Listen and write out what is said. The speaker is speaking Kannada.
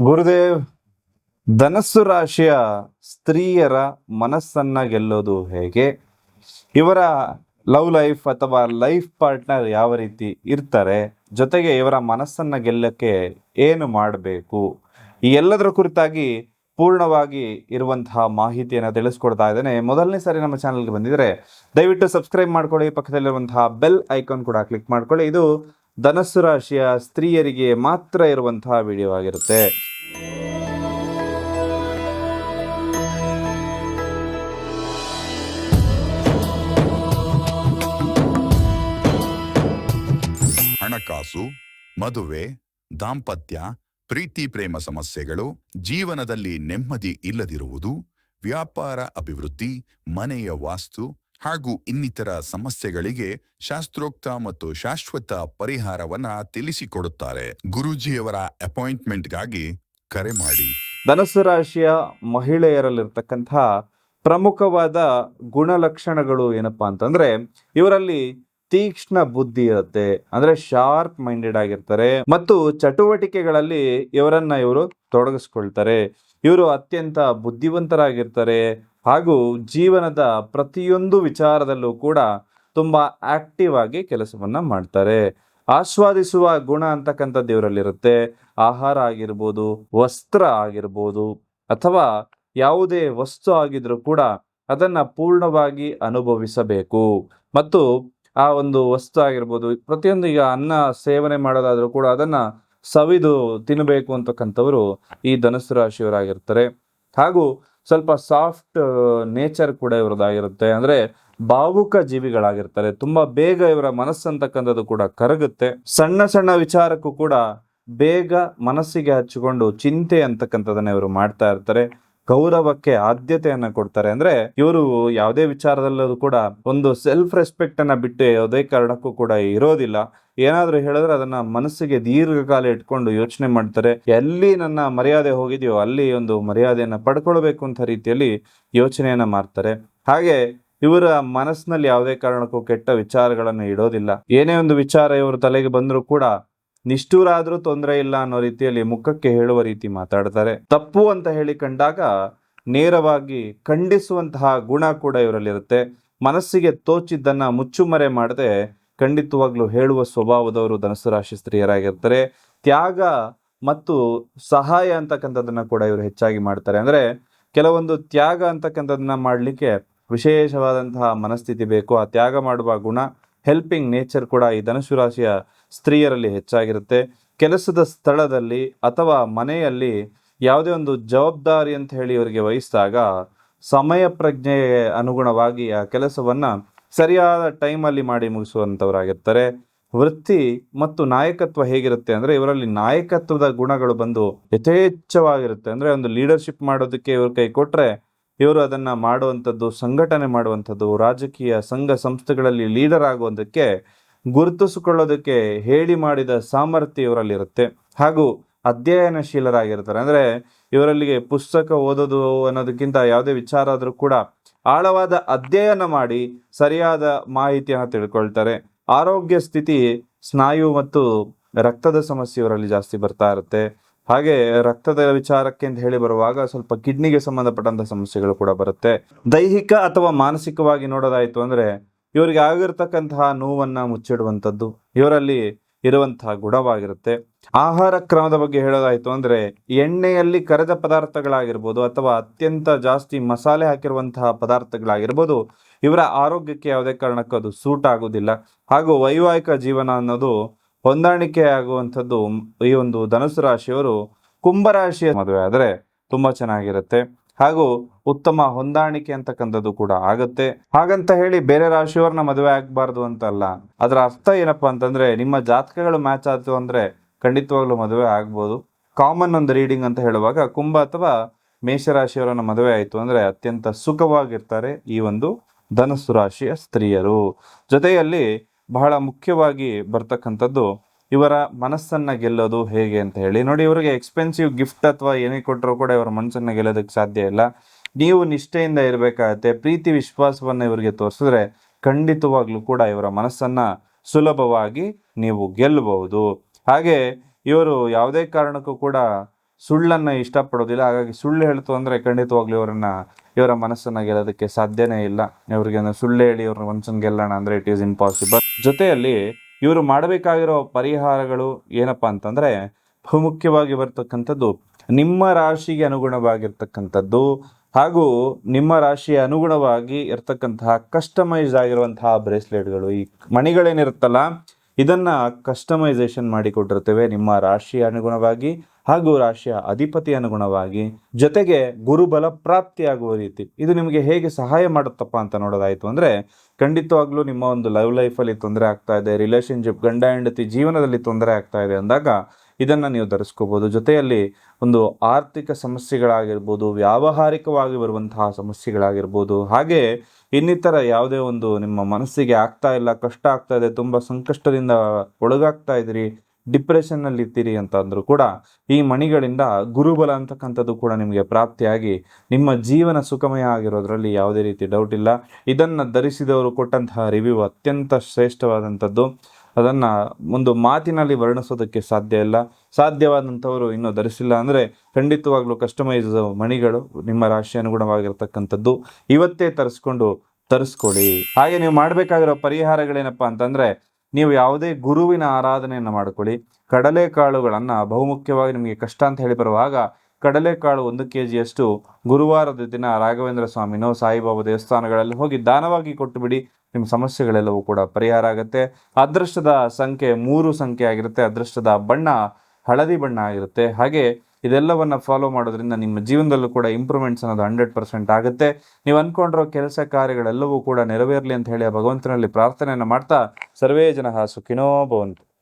ಗುರುದೇವ್, ಧನಸ್ಸು ರಾಶಿಯ ಸ್ತ್ರೀಯರ ಮನಸ್ಸನ್ನ ಗೆಲ್ಲೋದು ಹೇಗೆ? ಇವರ ಲವ್ ಲೈಫ್ ಅಥವಾ ಲೈಫ್ ಪಾರ್ಟ್ನರ್ ಯಾವ ರೀತಿ ಇರ್ತಾರೆ, ಜೊತೆಗೆ ಇವರ ಮನಸ್ಸನ್ನ ಗೆಲ್ಲಕ್ಕೆ ಏನು ಮಾಡಬೇಕು, ಈ ಎಲ್ಲದರ ಕುರಿತಾಗಿ ಪೂರ್ಣವಾಗಿ ಇರುವಂತಹ ಮಾಹಿತಿಯನ್ನು ತಿಳಿಸ್ಕೊಡ್ತಾ ಇದ್ದೇನೆ. ಮೊದಲನೇ ಸಾರಿ ನಮ್ಮ ಚಾನಲ್ಗೆ ಬಂದಿದ್ರೆ ದಯವಿಟ್ಟು ಸಬ್ಸ್ಕ್ರೈಬ್ ಮಾಡ್ಕೊಳ್ಳಿ, ಪಕ್ಕದಲ್ಲಿರುವಂತಹ ಬೆಲ್ ಐಕಾನ್ ಕೂಡ ಕ್ಲಿಕ್ ಮಾಡ್ಕೊಳ್ಳಿ. ಇದು ಧನಸ್ಸು ರಾಶಿಯ ಸ್ತ್ರೀಯರಿಗೆ ಮಾತ್ರ ಇರುವಂತಹ ವಿಡಿಯೋ ಆಗಿರುತ್ತೆ. ಹಣಕಾಸು, ಮದುವೆ, ದಾಂಪತ್ಯ, ಪ್ರೀತಿ ಪ್ರೇಮ ಸಮಸ್ಯೆಗಳು, ಜೀವನದಲ್ಲಿ ನೆಮ್ಮದಿ ಇಲ್ಲದಿರುವುದು, ವ್ಯಾಪಾರ ಅಭಿವೃದ್ಧಿ, ಮನೆಯ ವಾಸ್ತು ಹಾಗೂ ಇನ್ನಿತರ ಸಮಸ್ಯೆಗಳಿಗೆ ಶಾಸ್ತ್ರೋಕ್ತ ಮತ್ತು ಶಾಶ್ವತ ಪರಿಹಾರವನ್ನ ತಿಳಿಸಿಕೊಡುತ್ತಾರೆ. ಗುರೂಜಿಯವರ ಅಪಾಯಿಂಟ್ಮೆಂಟ್ಗಾಗಿ ಕರೆ ಮಾಡಿ. ಧನಸ್ಸು ರಾಶಿಯ ಮಹಿಳೆಯರಲ್ಲಿರ್ತಕ್ಕಂಥ ಪ್ರಮುಖವಾದ ಗುಣಲಕ್ಷಣಗಳು ಏನಪ್ಪಾ ಅಂತಂದ್ರೆ, ಇವರಲ್ಲಿ ತೀಕ್ಷ್ಣ ಬುದ್ಧಿ ಇರುತ್ತೆ, ಅಂದ್ರೆ ಶಾರ್ಪ್ ಮೈಂಡೆಡ್ ಆಗಿರ್ತಾರೆ ಮತ್ತು ಚಟುವಟಿಕೆಗಳಲ್ಲಿ ಇವರು ತೊಡಗಿಸ್ಕೊಳ್ತಾರೆ. ಇವರು ಅತ್ಯಂತ ಬುದ್ಧಿವಂತರಾಗಿರ್ತಾರೆ ಹಾಗೂ ಜೀವನದ ಪ್ರತಿಯೊಂದು ವಿಚಾರದಲ್ಲೂ ಕೂಡ ತುಂಬಾ ಆಕ್ಟಿವ್ ಆಗಿ ಕೆಲಸವನ್ನ ಮಾಡ್ತಾರೆ. ಆಸ್ವಾದಿಸುವ ಗುಣ ಅಂತಕ್ಕಂಥದ್ದು ಇವರಲ್ಲಿರುತ್ತೆ. ಆಹಾರ ಆಗಿರ್ಬೋದು, ವಸ್ತ್ರ ಆಗಿರ್ಬೋದು, ಅಥವಾ ಯಾವುದೇ ವಸ್ತು ಆಗಿದ್ರೂ ಕೂಡ ಅದನ್ನ ಪೂರ್ಣವಾಗಿ ಅನುಭವಿಸಬೇಕು ಮತ್ತು ಆ ಒಂದು ವಸ್ತು ಆಗಿರ್ಬೋದು, ಪ್ರತಿಯೊಂದು, ಈಗ ಅನ್ನ ಸೇವನೆ ಮಾಡೋದಾದ್ರೂ ಕೂಡ ಅದನ್ನ ಸವಿದು ತಿನ್ನಬೇಕು ಅಂತಕ್ಕಂಥವ್ರು ಈ ಧನುಸ್ಸು ರಾಶಿಯವರಾಗಿರ್ತಾರೆ. ಹಾಗೂ ಸ್ವಲ್ಪ ಸಾಫ್ಟ್ ನೇಚರ್ ಕೂಡ ಇವ್ರದ್ದಾಗಿರುತ್ತೆ, ಅಂದ್ರೆ ಭಾವುಕ ಜೀವಿಗಳಾಗಿರ್ತಾರೆ. ತುಂಬಾ ಬೇಗ ಇವರ ಮನಸ್ಸಂತಕ್ಕಂಥದ್ದು ಕೂಡ ಕರಗುತ್ತೆ. ಸಣ್ಣ ಸಣ್ಣ ವಿಚಾರಕ್ಕೂ ಕೂಡ ಬೇಗ ಮನಸ್ಸಿಗೆ ಹಚ್ಚಿಕೊಂಡು ಚಿಂತೆ ಅಂತಕ್ಕಂಥದನ್ನ ಇವರು ಮಾಡ್ತಾ ಇರ್ತಾರೆ. ಗೌರವಕ್ಕೆ ಆದ್ಯತೆಯನ್ನ ಕೊಡ್ತಾರೆ. ಅಂದ್ರೆ ಇವರು ಯಾವುದೇ ವಿಚಾರದಲ್ಲೂ ಕೂಡ ಒಂದು ಸೆಲ್ಫ್ ರೆಸ್ಪೆಕ್ಟ್ ಅನ್ನ ಬಿಟ್ಟು ಯಾವುದೇ ಕಾರಣಕ್ಕೂ ಕೂಡ ಇರೋದಿಲ್ಲ. ಏನಾದ್ರೂ ಹೇಳಿದ್ರೆ ಅದನ್ನ ಮನಸ್ಸಿಗೆ ದೀರ್ಘಕಾಲ ಇಟ್ಕೊಂಡು ಯೋಚನೆ ಮಾಡ್ತಾರೆ. ಎಲ್ಲಿ ನನ್ನ ಮರ್ಯಾದೆ ಹೋಗಿದೆಯೋ ಅಲ್ಲಿ ಒಂದು ಮರ್ಯಾದೆಯನ್ನ ಪಡ್ಕೊಳ್ಬೇಕು ಅಂತ ರೀತಿಯಲ್ಲಿ ಯೋಚನೆಯನ್ನ ಮಾಡ್ತಾರೆ. ಹಾಗೆ ಇವರ ಮನಸ್ಸಿನಲ್ಲಿ ಯಾವುದೇ ಕಾರಣಕ್ಕೂ ಕೆಟ್ಟ ವಿಚಾರಗಳನ್ನು ಇಡೋದಿಲ್ಲ. ಏನೇ ಒಂದು ವಿಚಾರ ಇವ್ರ ತಲೆಗೆ ಬಂದರೂ ಕೂಡ ನಿಷ್ಠೂರ ಆದ್ರೂ ತೊಂದರೆ ಇಲ್ಲ ಅನ್ನೋ ರೀತಿಯಲ್ಲಿ ಮುಖಕ್ಕೆ ಹೇಳುವ ರೀತಿ ಮಾತಾಡ್ತಾರೆ. ತಪ್ಪು ಅಂತ ಹೇಳಿ ಕಂಡಾಗ ನೇರವಾಗಿ ಖಂಡಿಸುವಂತಹ ಗುಣ ಕೂಡ ಇವರಲ್ಲಿರುತ್ತೆ. ಮನಸ್ಸಿಗೆ ತೋಚಿದ್ದನ್ನ ಮುಚ್ಚುಮರೆ ಮಾಡದೆ ಖಂಡಿತವಾಗ್ಲೂ ಹೇಳುವ ಸ್ವಭಾವದವರು ಧನುಸ್ಸು ರಾಶಿ ಸ್ತ್ರೀಯರಾಗಿರ್ತಾರೆ. ತ್ಯಾಗ ಮತ್ತು ಸಹಾಯ ಅಂತಕ್ಕಂಥದ್ದನ್ನ ಕೂಡ ಇವರು ಹೆಚ್ಚಾಗಿ ಮಾಡ್ತಾರೆ. ಅಂದ್ರೆ ಕೆಲವೊಂದು ತ್ಯಾಗ ಅಂತಕ್ಕಂಥದನ್ನ ಮಾಡ್ಲಿಕ್ಕೆ ವಿಶೇಷವಾದಂತಹ ಮನಸ್ಥಿತಿ ಬೇಕು. ಆ ತ್ಯಾಗ ಮಾಡುವ ಗುಣ, ಹೆಲ್ಪಿಂಗ್ ನೇಚರ್ ಕೂಡ ಈ ಧನುಸ್ಸು ರಾಶಿಯ ಸ್ತ್ರೀಯರಲ್ಲಿ ಹೆಚ್ಚಾಗಿರುತ್ತೆ. ಕೆಲಸದ ಸ್ಥಳದಲ್ಲಿ ಅಥವಾ ಮನೆಯಲ್ಲಿ ಯಾವುದೇ ಒಂದು ಜವಾಬ್ದಾರಿ ಅಂತ ಹೇಳಿ ಇವರಿಗೆ ವಹಿಸಿದಾಗ ಸಮಯ ಪ್ರಜ್ಞೆಗೆ ಅನುಗುಣವಾಗಿ ಆ ಕೆಲಸವನ್ನ ಸರಿಯಾದ ಟೈಮಲ್ಲಿ ಮಾಡಿ ಮುಗಿಸುವಂಥವರಾಗಿರ್ತಾರೆ. ವೃತ್ತಿ ಮತ್ತು ನಾಯಕತ್ವ ಹೇಗಿರುತ್ತೆ ಅಂದ್ರೆ, ಇವರಲ್ಲಿ ನಾಯಕತ್ವದ ಗುಣಗಳು ಬಂದು ಯಥೇಚ್ಛವಾಗಿರುತ್ತೆ. ಅಂದ್ರೆ ಒಂದು ಲೀಡರ್ಶಿಪ್ ಮಾಡೋದಕ್ಕೆ ಇವ್ರ ಕೈ ಕೊಟ್ರೆ ಇವರು ಅದನ್ನ ಮಾಡುವಂಥದ್ದು, ಸಂಘಟನೆ ಮಾಡುವಂಥದ್ದು, ರಾಜಕೀಯ ಸಂಘ ಸಂಸ್ಥೆಗಳಲ್ಲಿ ಲೀಡರ್ ಆಗುವಂಥಕ್ಕೆ, ಗುರುತಿಸಿಕೊಳ್ಳೋದಕ್ಕೆ ಹೇಳಿ ಮಾಡಿದ ಸಾಮರ್ಥ್ಯ ಇವರಲ್ಲಿರುತ್ತೆ. ಹಾಗೂ ಅಧ್ಯಯನಶೀಲರಾಗಿರ್ತಾರೆ. ಅಂದ್ರೆ ಇವರಲ್ಲಿಗೆ ಪುಸ್ತಕ ಓದೋದು ಅನ್ನೋದಕ್ಕಿಂತ ಯಾವುದೇ ವಿಚಾರ ಆದ್ರೂ ಕೂಡ ಆಳವಾದ ಅಧ್ಯಯನ ಮಾಡಿ ಸರಿಯಾದ ಮಾಹಿತಿಯನ್ನು ತಿಳ್ಕೊಳ್ತಾರೆ. ಆರೋಗ್ಯ ಸ್ಥಿತಿ, ಸ್ನಾಯು ಮತ್ತು ರಕ್ತದ ಸಮಸ್ಯೆ ಇವರಲ್ಲಿ ಜಾಸ್ತಿ ಬರ್ತಾ ಇರುತ್ತೆ. ಹಾಗೆ ರಕ್ತದ ವಿಚಾರಕ್ಕೆ ಅಂತ ಹೇಳಿ ಬರುವಾಗ ಸ್ವಲ್ಪ ಕಿಡ್ನಿಗೆ ಸಂಬಂಧಪಟ್ಟಂತ ಸಮಸ್ಯೆಗಳು ಕೂಡ ಬರುತ್ತೆ. ದೈಹಿಕ ಅಥವಾ ಮಾನಸಿಕವಾಗಿ ನೋಡೋದಾಯ್ತು ಅಂದ್ರೆ ಇವರಿಗೆ ಆಗಿರ್ತಕ್ಕಂತಹ ನೋವನ್ನ ಮುಚ್ಚಿಡುವಂಥದ್ದು ಇವರಲ್ಲಿ ಇರುವಂತಹ ಗುಣವಾಗಿರುತ್ತೆ. ಆಹಾರ ಕ್ರಮದ ಬಗ್ಗೆ ಹೇಳೋದಾಯ್ತು ಅಂದ್ರೆ ಎಣ್ಣೆಯಲ್ಲಿ ಕರೆದ ಪದಾರ್ಥಗಳಾಗಿರ್ಬೋದು ಅಥವಾ ಅತ್ಯಂತ ಜಾಸ್ತಿ ಮಸಾಲೆ ಹಾಕಿರುವಂತಹ ಪದಾರ್ಥಗಳಾಗಿರ್ಬೋದು ಇವರ ಆರೋಗ್ಯಕ್ಕೆ ಯಾವುದೇ ಕಾರಣಕ್ಕೂ ಅದು ಸೂಟ್ ಆಗುವುದಿಲ್ಲ. ಹಾಗೂ ವೈವಾಹಿಕ ಜೀವನ ಅನ್ನೋದು ಹೊಂದಾಣಿಕೆ ಆಗುವಂಥದ್ದು ಈ ಒಂದು ಧನುಸ್ಸು ರಾಶಿಯವರು ಕುಂಭರಾಶಿಯ ಮದುವೆ ಆದರೆ ತುಂಬಾ ಚೆನ್ನಾಗಿರುತ್ತೆ. ಹಾಗೂ ಉತ್ತಮ ಹೊಂದಾಣಿಕೆ ಅಂತಕ್ಕಂಥದ್ದು ಕೂಡ ಆಗುತ್ತೆ. ಹಾಗಂತ ಹೇಳಿ ಬೇರೆ ರಾಶಿಯವ್ರನ್ನ ಮದುವೆ ಆಗ್ಬಾರ್ದು ಅಂತ ಅಲ್ಲ. ಅದರ ಅರ್ಥ ಏನಪ್ಪಾ ಅಂತಂದ್ರೆ, ನಿಮ್ಮ ಜಾತಕಗಳು ಮ್ಯಾಚ್ ಆಯ್ತು ಅಂದ್ರೆ ಖಂಡಿತವಾಗ್ಲೂ ಮದುವೆ ಆಗ್ಬೋದು. ಕಾಮನ್ ಒಂದು ರೀಡಿಂಗ್ ಅಂತ ಹೇಳುವಾಗ ಕುಂಭ ಅಥವಾ ಮೇಷರಾಶಿಯವರನ್ನ ಮದುವೆ ಆಯ್ತು ಅಂದ್ರೆ ಅತ್ಯಂತ ಸುಖವಾಗಿರ್ತಾರೆ ಈ ಒಂದು ಧನುಸ್ಸು ರಾಶಿಯ ಸ್ತ್ರೀಯರು. ಜೊತೆಯಲ್ಲಿ ಬಹಳ ಮುಖ್ಯವಾಗಿ ಬರ್ತಕ್ಕಂಥದ್ದು ಇವರ ಮನಸ್ಸನ್ನ ಗೆಲ್ಲೋದು ಹೇಗೆ ಅಂತ ಹೇಳಿ ನೋಡಿ. ಇವರಿಗೆ ಎಕ್ಸ್ಪೆನ್ಸಿವ್ ಗಿಫ್ಟ್ ಅಥವಾ ಏನೇ ಕೊಟ್ಟರು ಕೂಡ ಇವರ ಮನಸ್ಸನ್ನ ಗೆಲ್ಲೋದಕ್ಕೆ ಸಾಧ್ಯ ಇಲ್ಲ. ನೀವು ನಿಷ್ಠೆಯಿಂದ ಇರಬೇಕಾಗತ್ತೆ. ಪ್ರೀತಿ ವಿಶ್ವಾಸವನ್ನ ಇವರಿಗೆ ತೋರಿಸಿದ್ರೆ ಖಂಡಿತವಾಗ್ಲೂ ಕೂಡ ಇವರ ಮನಸ್ಸನ್ನ ಸುಲಭವಾಗಿ ನೀವು ಗೆಲ್ಲಬಹುದು. ಹಾಗೆ ಇವರು ಯಾವುದೇ ಕಾರಣಕ್ಕೂ ಕೂಡ ಸುಳ್ಳನ್ನು ಇಷ್ಟಪಡೋದಿಲ್ಲ. ಹಾಗಾಗಿ ಸುಳ್ಳು ಹೇಳ್ತು ಅಂದರೆ ಖಂಡಿತವಾಗ್ಲೂ ಇವರ ಮನಸ್ಸನ್ನು ಗೆಲ್ಲೋದಕ್ಕೆ ಸಾಧ್ಯನೇ ಇಲ್ಲ. ಇವರಿಗೆ ಸುಳ್ಳು ಹೇಳಿ ಇವ್ರ ಮನಸ್ಸನ್ನು ಗೆಲ್ಲೋಣ ಅಂದರೆ ಇಟ್ ಈಸ್ ಇಂಪಾಸಿಬಲ್. ಜೊತೆಯಲ್ಲಿ ಇವರು ಮಾಡಬೇಕಾಗಿರೋ ಪರಿಹಾರಗಳು ಏನಪ್ಪ ಅಂತಂದರೆ ಬಹುಮುಖ್ಯವಾಗಿ ಬರ್ತಕ್ಕಂಥದ್ದು ನಿಮ್ಮ ರಾಶಿಗೆ ಅನುಗುಣವಾಗಿರ್ತಕ್ಕಂಥದ್ದು ಹಾಗೂ ನಿಮ್ಮ ರಾಶಿಯ ಅನುಗುಣವಾಗಿ ಇರ್ತಕ್ಕಂತಹ ಕಸ್ಟಮೈಸ್ ಆಗಿರುವಂತಹ ಬ್ರೇಸ್ಲೆಟ್ಗಳು. ಈ ಮಣಿಗಳೇನಿರುತ್ತಲ್ಲ ಇದನ್ನು ಕಸ್ಟಮೈಸೇಷನ್ ಮಾಡಿಕೊಟ್ಟಿರ್ತೇವೆ ನಿಮ್ಮ ರಾಶಿಯ ಅನುಗುಣವಾಗಿ ಹಾಗೂ ರಾಶಿಯ ಅಧಿಪತಿ ಅನುಗುಣವಾಗಿ, ಜೊತೆಗೆ ಗುರುಬಲ ಪ್ರಾಪ್ತಿಯಾಗುವ ರೀತಿ. ಇದು ನಿಮಗೆ ಹೇಗೆ ಸಹಾಯ ಮಾಡುತ್ತಪ್ಪ ಅಂತ ನೋಡೋದಾಯಿತು ಅಂದರೆ ಖಂಡಿತವಾಗ್ಲೂ ನಿಮ್ಮ ಒಂದು ಲವ್ ಲೈಫಲ್ಲಿ ತೊಂದರೆ ಆಗ್ತಾ ಇದೆ, ರಿಲೇಷನ್ಶಿಪ್ ಗಂಡ ಹೆಂಡತಿ ಜೀವನದಲ್ಲಿ ತೊಂದರೆ ಆಗ್ತಾ ಇದೆ ಅಂದಾಗ ಇದನ್ನು ನೀವು ಧರಿಸ್ಕೋಬೋದು. ಜೊತೆಯಲ್ಲಿ ಒಂದು ಆರ್ಥಿಕ ಸಮಸ್ಯೆಗಳಾಗಿರ್ಬೋದು, ವ್ಯಾವಹಾರಿಕವಾಗಿ ಬರುವಂತಹ ಸಮಸ್ಯೆಗಳಾಗಿರ್ಬೋದು, ಹಾಗೆ ಇನ್ನಿತರ ಯಾವುದೇ ಒಂದು ನಿಮ್ಮ ಮನಸ್ಸಿಗೆ ಆಗ್ತಾ ಇಲ್ಲ, ಕಷ್ಟ ಆಗ್ತಾ ಇದೆ, ತುಂಬ ಸಂಕಷ್ಟದಿಂದ ಒಳಗಾಗ್ತಾ ಇದ್ದೀರಿ, ಡಿಪ್ರೆಷನ್ನಲ್ಲಿ ಇರ್ತೀರಿ ಅಂತ ಅಂದರೂ ಕೂಡ ಈ ಮಣಿಗಳಿಂದ ಗುರುಬಲ ಅಂತಕ್ಕಂಥದ್ದು ಕೂಡ ನಿಮಗೆ ಪ್ರಾಪ್ತಿಯಾಗಿ ನಿಮ್ಮ ಜೀವನ ಸುಖಮಯ ಆಗಿರೋದ್ರಲ್ಲಿ ಯಾವುದೇ ರೀತಿ ಡೌಟ್ ಇಲ್ಲ. ಇದನ್ನು ಧರಿಸಿದವರು ಕೊಟ್ಟಂತಹ ರಿವ್ಯೂ ಅತ್ಯಂತ ಶ್ರೇಷ್ಠವಾದಂಥದ್ದು. ಅದನ್ನು ಒಂದು ಮಾತಿನಲ್ಲಿ ವರ್ಣಿಸೋದಕ್ಕೆ ಸಾಧ್ಯ ಇಲ್ಲ. ಸಾಧ್ಯವಾದಂಥವರು ಇನ್ನೂ ಧರಿಸಿಲ್ಲ ಅಂದರೆ ಖಂಡಿತವಾಗ್ಲೂ ಕಸ್ಟಮೈಸ್ ಮಣಿಗಳು ನಿಮ್ಮ ರಾಶಿ ಅನುಗುಣವಾಗಿರ್ತಕ್ಕಂಥದ್ದು ಇವತ್ತೇ ತರಿಸ್ಕೊಳ್ಳಿ. ಹಾಗೆ ನೀವು ಮಾಡಬೇಕಾಗಿರೋ ಪರಿಹಾರಗಳೇನಪ್ಪ ಅಂತಂದರೆ ನೀವು ಯಾವುದೇ ಗುರುವಿನ ಆರಾಧನೆಯನ್ನು ಮಾಡ್ಕೊಳ್ಳಿ. ಕಡಲೆಕಾಳುಗಳನ್ನು ಬಹುಮುಖ್ಯವಾಗಿ ನಿಮಗೆ ಕಷ್ಟ ಅಂತ ಹೇಳಿ ಬರುವಾಗ ಕಡಲೆಕಾಳು 1 kg ಗುರುವಾರದ ದಿನ ರಾಘವೇಂದ್ರ ಸ್ವಾಮಿನೋ ಸಾಯಿಬಾಬಾ ದೇವಸ್ಥಾನಗಳಲ್ಲಿ ಹೋಗಿ ದಾನವಾಗಿ ಕೊಟ್ಟು ಬಿಡಿ. ನಿಮ್ಮ ಸಮಸ್ಯೆಗಳೆಲ್ಲವೂ ಕೂಡ ಪರಿಹಾರ ಆಗುತ್ತೆ. ಅದೃಷ್ಟದ ಸಂಖ್ಯೆ 3 ಸಂಖ್ಯೆ ಆಗಿರುತ್ತೆ. ಅದೃಷ್ಟದ ಬಣ್ಣ ಹಳದಿ ಬಣ್ಣ ಆಗಿರುತ್ತೆ. ಹಾಗೆ ಇದೆಲ್ಲವನ್ನು ಫಾಲೋ ಮಾಡೋದ್ರಿಂದ ನಿಮ್ಮ ಜೀವನದಲ್ಲೂ ಕೂಡ ಇಂಪ್ರೂವ್ಮೆಂಟ್ಸ್ ಅನ್ನೋದು 100% ಆಗುತ್ತೆ. ನೀವು ಅಂದ್ಕೊಂಡಿರೋ ಕೆಲಸ ಕಾರ್ಯಗಳೆಲ್ಲವೂ ಕೂಡ ನೆರವೇರಲಿ ಅಂತ ಹೇಳಿ ಭಗವಂತನಲ್ಲಿ ಪ್ರಾರ್ಥನೆಯನ್ನು ಮಾಡ್ತಾ ಸರ್ವೇ ಜನಃ ಸುಖಿನೋ ಭವಂತು.